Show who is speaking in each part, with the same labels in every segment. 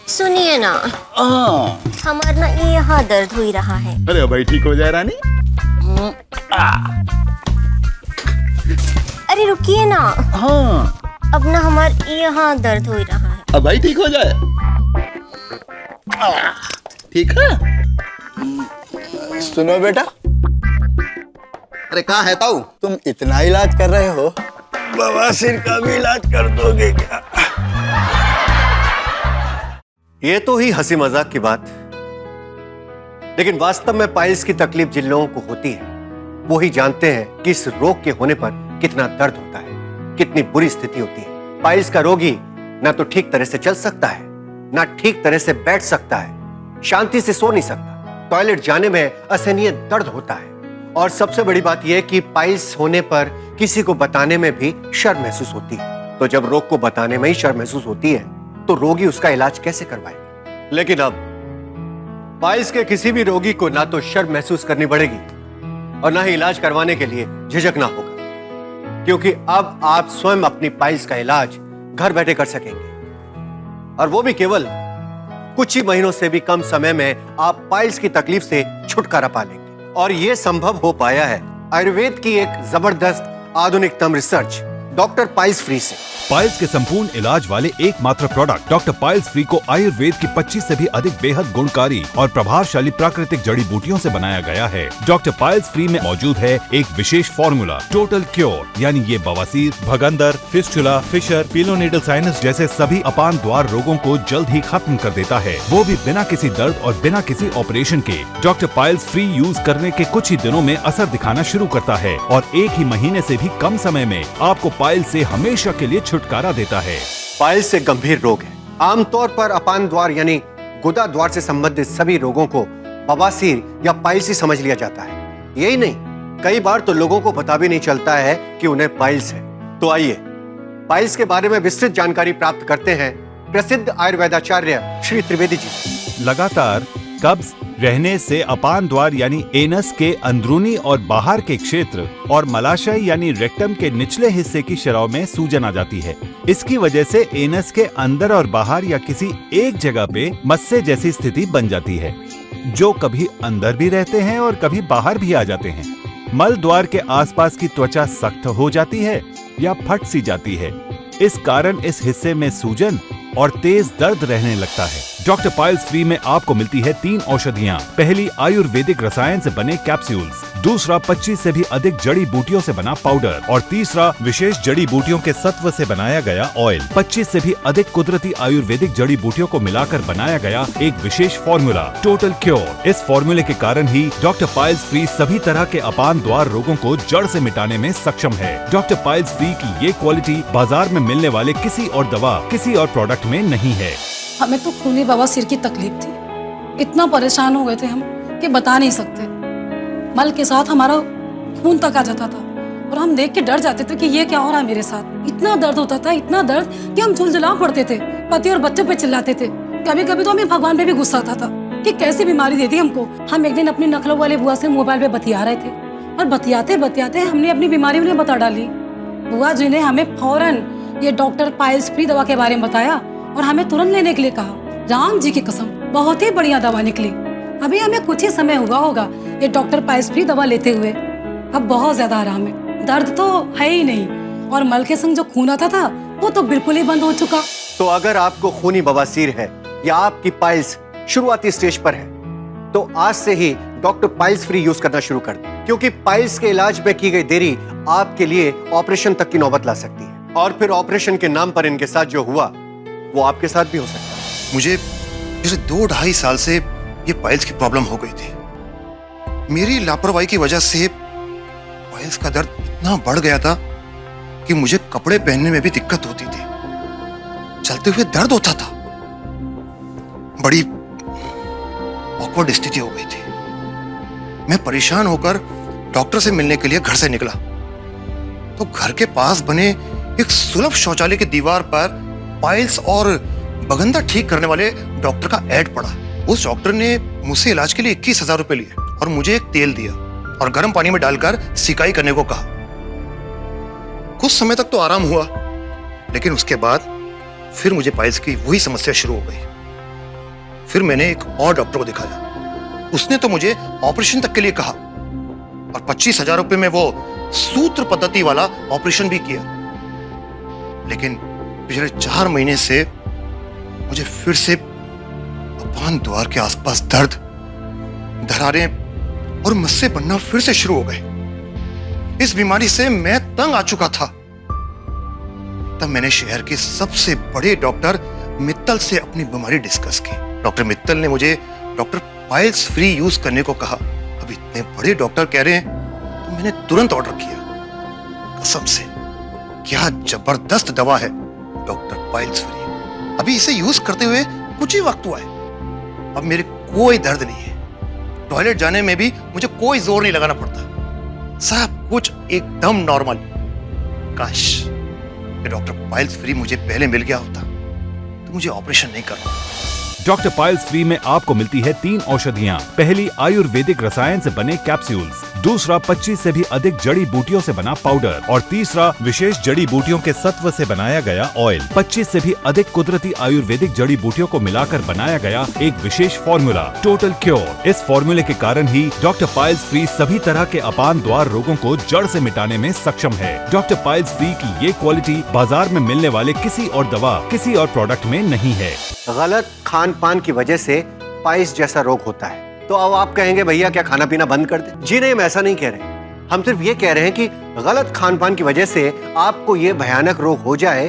Speaker 1: सुनिए ना, हमारा ना ये यहाँ दर्द हो ही रहा है।
Speaker 2: अरे भाई ठीक हो जाए रानी।
Speaker 1: अरे रुकिए ना।
Speaker 2: हाँ
Speaker 1: अब ना हमारे यहाँ दर्द हो ही रहा है।
Speaker 2: अब भाई ठीक हो जाए। ठीक है।
Speaker 3: सुनो बेटा,
Speaker 4: अरे कहाँ है ताऊ?
Speaker 3: तुम इतना इलाज कर रहे हो, बवासीर का भी इलाज कर दोगे क्या?
Speaker 4: ये तो ही हंसी मजाक की बात, लेकिन वास्तव में पाइल्स की तकलीफ जिन लोगों को होती है वो ही जानते हैं कि इस रोग के होने पर कितना दर्द होता है, कितनी बुरी स्थिति होती है। पाइल्स का रोगी ना तो ठीक तरह से चल सकता है, ना ठीक तरह से बैठ सकता है, शांति से सो नहीं सकता, टॉयलेट जाने में असहनीय दर्द होता है। और सबसे बड़ी बात यह कि पाइल्स होने पर किसी को बताने में भी शर्म महसूस होती है। तो जब रोग को बताने में ही शर्म महसूस होती है तो रोगी उसका इलाज कैसे करवाएगा? लेकिन अब पाइल्स के किसी भी रोगी को ना तो शर्म महसूस करनी पड़ेगी और ना ही इलाज करवाने के लिए झिझकना होगा, क्योंकि अब आप स्वयं अपनी पाइल्स का इलाज घर बैठे कर सकेंगे। और वो भी केवल कुछ ही महीनों से भी कम समय में आप पाइल्स की तकलीफ से छुटकारा पा लेंगे। और यह संभव हो पाया है आयुर्वेद की एक जबरदस्त आधुनिकतम रिसर्च डॉक्टर पाइल्स फ्री से।
Speaker 5: पाइल्स के संपूर्ण इलाज वाले एकमात्र प्रोडक्ट डॉक्टर पाइल्स फ्री को आयुर्वेद की 25 से भी अधिक बेहद गुणकारी और प्रभावशाली प्राकृतिक जड़ी बूटियों से बनाया गया है। डॉक्टर पाइल्स फ्री में मौजूद है एक विशेष फॉर्मूला टोटल क्योर, यानी ये बवासीर, भगंदर, फिस्टुला, फिशर, पिलोनेडल साइनस जैसे सभी अपान द्वार रोगों को जल्द ही खत्म कर देता है, वो भी बिना किसी दर्द और बिना किसी ऑपरेशन के। डॉक्टर पाइल्स फ्री यूज करने के कुछ ही दिनों में असर दिखाना शुरू करता है और एक ही महीने से भी कम समय में आपको पाइल्स से हमेशा के लिए छुटकारा देता है।
Speaker 4: पाइल्स एक गंभीर रोग है। आमतौर पर अपान द्वार यानी गुदा द्वार से संबंधित सभी रोगों को बवासीर या पाइल्स ही समझ लिया जाता है। यही नहीं, कई बार तो लोगों को पता भी नहीं चलता है कि उन्हें पाइल्स है। तो आइए पाइल्स के बारे में विस्तृत जानकारी प्राप्त करते हैं प्रसिद्ध आयुर्वेदाचार्य श्री त्रिवेदी जी से।
Speaker 5: लगातार कब्ज रहने से अपान द्वार यानी एनस के अंदरूनी और बाहर के क्षेत्र और मलाशय यानी रेक्टम के निचले हिस्से की शराव में सूजन आ जाती है। इसकी वजह से एनस के अंदर और बाहर या किसी एक जगह पे मस्से जैसी स्थिति बन जाती है, जो कभी अंदर भी रहते हैं और कभी बाहर भी आ जाते हैं। मल द्वार के आसपास की त्वचा सख्त हो जाती है या फट सी जाती है। इस कारण इस हिस्से में सूजन और तेज दर्द रहने लगता है। डॉक्टर पाइल्स फ्री में आपको मिलती है 3 औषधियाँ। पहली आयुर्वेदिक रसायन से बने कैप्सूल्स, दूसरा 25 से भी अधिक जड़ी बूटियों से बना पाउडर और तीसरा विशेष जड़ी बूटियों के सत्व से बनाया गया ऑयल। 25 से भी अधिक कुदरती आयुर्वेदिक जड़ी बूटियों को मिलाकर बनाया गया एक विशेष फॉर्मूला टोटल क्योर। इस फॉर्मूले के कारण ही डॉक्टर पाइल्स फ्री सभी तरह के अपान द्वार रोगों को जड़ से मिटाने में सक्षम है। डॉक्टर पाइल्स फ्री की ये क्वालिटी बाजार में मिलने वाले किसी और दवा, किसी और प्रोडक्ट में नहीं है।
Speaker 6: हमें तो खूनी बवासीर की तकलीफ थी, इतना परेशान हो गए थे हम कि बता नहीं सकते। मल के साथ हमारा खून तक आ जाता था और हम देख के डर जाते थे कि ये क्या हो रहा है मेरे साथ। इतना दर्द होता था, इतना दर्द कि हम झुलझुला पड़ते थे, पति और बच्चों पे चिल्लाते थे। कभी कभी तो हमें भगवान पे भी गुस्सा आता था कि कैसी बीमारी दे दी हमको। हम एक दिन अपनी नखलों वाले बुआ से मोबाइल पे बतिया रहे थे और बतियाते बतियाते हमने अपनी बीमारी उन्हें बता डाली। बुआ जी ने हमें फौरन ये डॉक्टर पाइल्स फ्री दवा के बारे में बताया और हमें तुरंत लेने के लिए कहा। राम जी की कसम, बहुत ही बढ़िया दवा निकली। अभी हमें कुछ ही समय हुआ होगा ये डॉक्टर पाइल्स फ्री दवा लेते हुए। अब बहुत ज्यादा आराम है, दर्द तो है ही नहीं और मल के संग जो खून आता था वो तो बिल्कुल ही बंद हो चुका।
Speaker 4: तो अगर आपको खूनी बवासीर है या आपकी पाइल्स शुरुआती स्टेज पर है तो आज से ही डॉक्टर पाइल्स फ्री यूज करना शुरू कर दें, क्योंकि पाइल्स के इलाज में की गई देरी आपके लिए ऑपरेशन तक की नौबत ला सकती है। और फिर ऑपरेशन के नाम पर इनके साथ जो हुआ वो आपके साथ भी हो सकता है।
Speaker 7: मुझे पिछले 2-2.5 साल से ये पाइल्स की प्रॉब्लम हो गई थी। मेरी लापरवाही की वजह से पाइल्स का दर्द इतना बढ़ गया था कि मुझे कपड़े पहनने में भी दिक्कत होती थी, चलते हुए दर्द होता था। बड़ी ऑकवर्ड स्थिति हो गई थी। मैं परेशान होकर डॉक्टर से मिलने के लिए घर से निकला तो घर के पास बने एक सुलभ शौचालय की दीवार पर पाइल्स और बगंदा ठीक करने वाले डॉक्टर का ऐड पड़ा। उस डॉक्टर ने मुझसे इलाज के लिए 21,000 रुपए लिए और मुझे एक तेल दिया और गर्म पानी में डालकर सिकाई करने को कहा। कुछ समय तक तो आराम हुआ, लेकिन उसके बाद फिर मुझे पाइल्स की वही समस्या शुरू हो गई। फिर मैंने एक और डॉक्टर को दिखाया। उसने तो मुझे ऑपरेशन तक के लिए कहा और 25,000 रुपए में वो सूत्र पद्धति वाला ऑपरेशन भी किया। लेकिन पिछले 4 महीने से मुझे फिर से अपान द्वार के आसपास दर्द, दरारें और मस्से बनना फिर से शुरू हो गए। इस बीमारी से मैं तंग आ चुका था। तब मैंने शहर के सबसे बड़े डॉक्टर मित्तल से अपनी बीमारी डिस्कस की। डॉक्टर मित्तल ने मुझे डॉक्टर पाइल्स फ्री यूज करने को कहा। अब इतने बड़े डॉक्टर कह रहे हैं तो मैंने तुरंत ऑर्डर किया। कसम से क्या जबरदस्त दवा है डॉक्टर पाइल्स फ्री। अभी इसे यूज करते हुए कुछ ही वक्त हुआ है। अब मेरे कोई दर्द नहीं है। टॉयलेट जाने में भी मुझे कोई जोर नहीं लगाना पड़ता। सब कुछ एकदम नॉर्मल। काश कि डॉक्टर पाइल्स फ्री मुझे पहले मिल गया होता तो मुझे ऑपरेशन नहीं करना।
Speaker 5: डॉक्टर पाइल्स फ्री में आपको मिलती है 3 औषधियाँ। पहली आयुर्वेदिक रसायन से बने कैप्सूल्स, दूसरा 25 से भी अधिक जड़ी बूटियों से बना पाउडर और तीसरा विशेष जड़ी बूटियों के सत्व से बनाया गया ऑयल। 25 से भी अधिक कुदरती आयुर्वेदिक जड़ी बूटियों को मिलाकर बनाया गया एक विशेष फॉर्मूला, टोटल क्योर। इस फॉर्मूले के कारण ही डॉक्टर पाइल्स फ्री सभी तरह के अपान द्वार रोगों को जड़ से मिटाने में सक्षम है। डॉक्टर पाइल्स फ्री की ये क्वालिटी बाजार में मिलने वाले किसी और दवा, किसी और प्रोडक्ट में नहीं है।
Speaker 4: गलत खान पान की वजह से पाइल्स जैसा रोग होता है। तो अब आप कहेंगे भैया क्या खाना पीना बंद कर दे? जी नहीं, हम ऐसा नहीं कह रहे। हम सिर्फ ये कह रहे हैं कि गलत खान पान की वजह से आपको ये भयानक रोग हो जाए,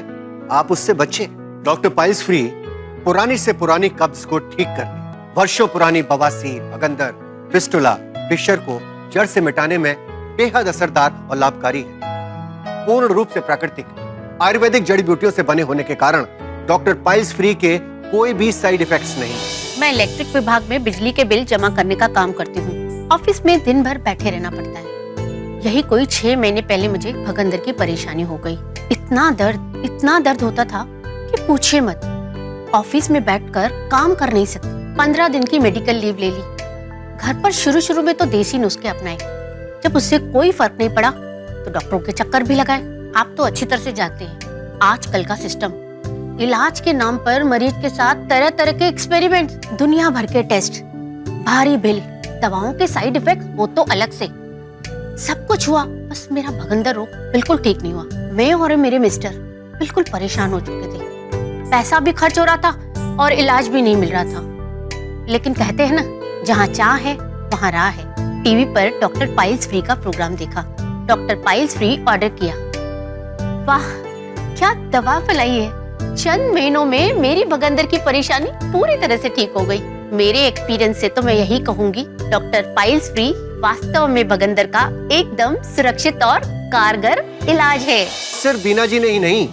Speaker 4: आप उससे बचें। डॉक्टर पाइल्स फ्री पुरानी से पुरानी कब्ज को ठीक करने, वर्षों पुरानी बवासीर, भगंदर, फिस्टुला, फिशर को जड़ से मिटाने में बेहद असरदार और लाभकारी है। पूर्ण रूप से प्राकृतिक आयुर्वेदिक जड़ी बूटियों से बने होने के कारण डॉक्टर पाइल्स फ्री के कोई भी साइड इफेक्ट्स नहीं।
Speaker 8: मैं इलेक्ट्रिक विभाग में बिजली के बिल जमा करने का काम करती हूँ। ऑफिस में दिन भर बैठे रहना पड़ता है। यही कोई 6 महीने पहले मुझे भगंदर की परेशानी हो गई। इतना दर्द होता था कि पूछिए मत। ऑफिस में बैठकर काम कर नहीं सकती। 15 दिन की मेडिकल लीव ले ली। घर पर शुरू में तो देसी नुस्खे अपनाए। जब उससे कोई फर्क नहीं पड़ा तो डॉक्टरों के चक्कर भी लगाए। आप तो अच्छी तरह से जानते हैं आजकल का सिस्टम। इलाज के नाम पर मरीज के साथ तरह तरह के एक्सपेरिमेंट, दुनिया भर के टेस्ट, भारी बिल, दवाओं के साइड इफेक्ट वो तो अलग से। सब कुछ हुआ, बस मेरा भगंदर रोग बिल्कुल ठीक नहीं हुआ। मैं और मेरे मिस्टर बिल्कुल परेशान हो चुके थे। पैसा भी खर्च हो रहा था और इलाज भी नहीं मिल रहा था। लेकिन कहते हैं ना, जहाँ चाह है वहाँ राह है। टीवी पर डॉक्टर पाइल्स फ्री का प्रोग्राम देखा, डॉक्टर पाइल्स फ्री ऑर्डर किया। वाह क्या दवा फैलाई है। चंद महीनों में मेरी भगंदर की परेशानी पूरी तरह से ठीक हो गई। मेरे एक्सपीरियंस से तो मैं यही कहूंगी, डॉक्टर पाइल्स फ्री वास्तव में भगंदर का एकदम सुरक्षित और कारगर इलाज है।
Speaker 4: सिर्फ बीना जी ने ही नहीं,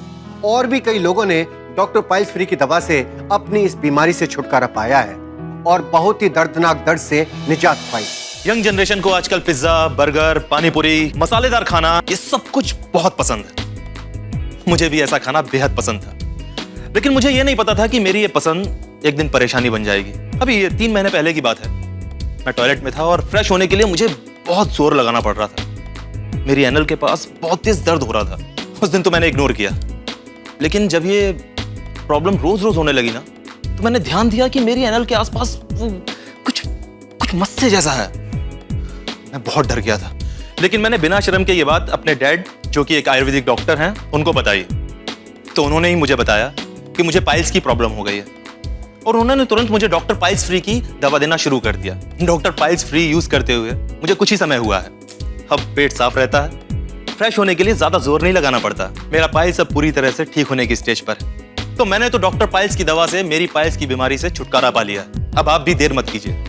Speaker 4: और भी कई लोगों ने डॉक्टर पाइल्स फ्री की दवा से अपनी इस बीमारी से छुटकारा पाया है और बहुत ही दर्दनाक दर्द से निजात पाई।
Speaker 9: यंग जनरेशन को आजकल पिज्जा, बर्गर, पानीपुरी, मसालेदार खाना, ये सब कुछ बहुत पसंद है। मुझे भी ऐसा खाना बेहद पसंद था, लेकिन मुझे ये नहीं पता था कि मेरी ये पसंद एक दिन परेशानी बन जाएगी। अभी ये 3 महीने पहले की बात है। मैं टॉयलेट में था और फ्रेश होने के लिए मुझे बहुत जोर लगाना पड़ रहा था। मेरी एनल के पास बहुत तेज दर्द हो रहा था। उस दिन तो मैंने इग्नोर किया, लेकिन जब ये प्रॉब्लम रोज रोज होने लगी ना, तो मैंने ध्यान दिया कि मेरी एनल के आसपास वो कुछ मस्से जैसा है। मैं बहुत डर गया था, लेकिन मैंने बिना शर्म के ये बात अपने डैड, जो कि एक आयुर्वेदिक डॉक्टर हैं, उनको बताई। तो उन्होंने ही मुझे बताया कि मुझे पाइल्स की प्रॉब्लम हो गई है और उन्होंने तुरंत मुझे डॉक्टर पाइल्स फ्री की दवा देना शुरू कर दिया। डॉक्टर पाइल्स फ्री यूज करते हुए मुझे कुछ ही समय हुआ है। अब पेट साफ रहता है, फ्रेश होने के लिए ज्यादा जोर नहीं लगाना पड़ता। मेरा पाइल्स अब पूरी तरह से ठीक होने की स्टेज पर है। तो मैंने तो डॉक्टर पाइल्स की दवा से मेरी पाइल्स की बीमारी से छुटकारा पा लिया। अब आप भी देर मत कीजिए।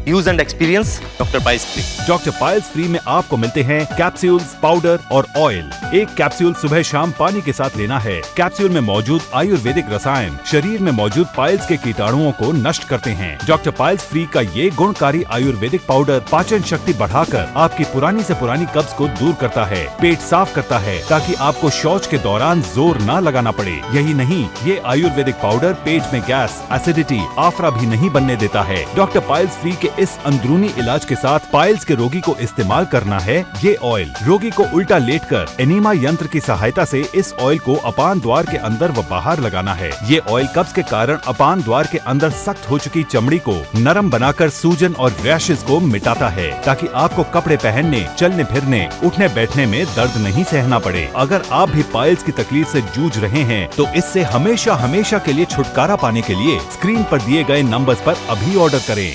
Speaker 9: Use and experience doctor piles free.
Speaker 5: Doctor piles free में आपको मिलते हैं कैप्सूल्स, पाउडर और ऑयल। एक कैप्सूल सुबह शाम पानी के साथ लेना है। कैप्सूल में मौजूद आयुर्वेदिक रसायन शरीर में मौजूद पाइल्स के कीटाणुओं को नष्ट करते हैं। डॉक्टर पाइल्स फ्री का ये गुणकारी आयुर्वेदिक पाउडर पाचन शक्ति बढ़ाकर आपकी पुरानी से पुरानी कब्ज को दूर करता है, पेट साफ करता है, ताकि आपको शौच के दौरान जोर न लगाना पड़े। यही नहीं, ये आयुर्वेदिक पाउडर पेट में गैस, एसिडिटी, आफरा भी नहीं बनने देता है। डॉक्टर पाइल्स फ्री के इस अंदरूनी इलाज के साथ पाइल्स के रोगी को इस्तेमाल करना है ये ऑयल। रोगी को उल्टा लेटकर एनीमा यंत्र की सहायता से इस ऑयल को अपान द्वार के अंदर व बाहर लगाना है। ये ऑयल कब्ज के कारण अपान द्वार के अंदर सख्त हो चुकी चमड़ी को नरम बनाकर सूजन और रैशेज को मिटाता है, ताकि आपको कपड़े पहनने, चलने फिरने, उठने बैठने में दर्द नहीं सहना पड़े। अगर आप भी पाइल्स की तकलीफ से जूझ रहे हैं तो इससे हमेशा हमेशा के लिए छुटकारा पाने के लिए स्क्रीन पर दिए गए नंबर्स पर अभी ऑर्डर करें।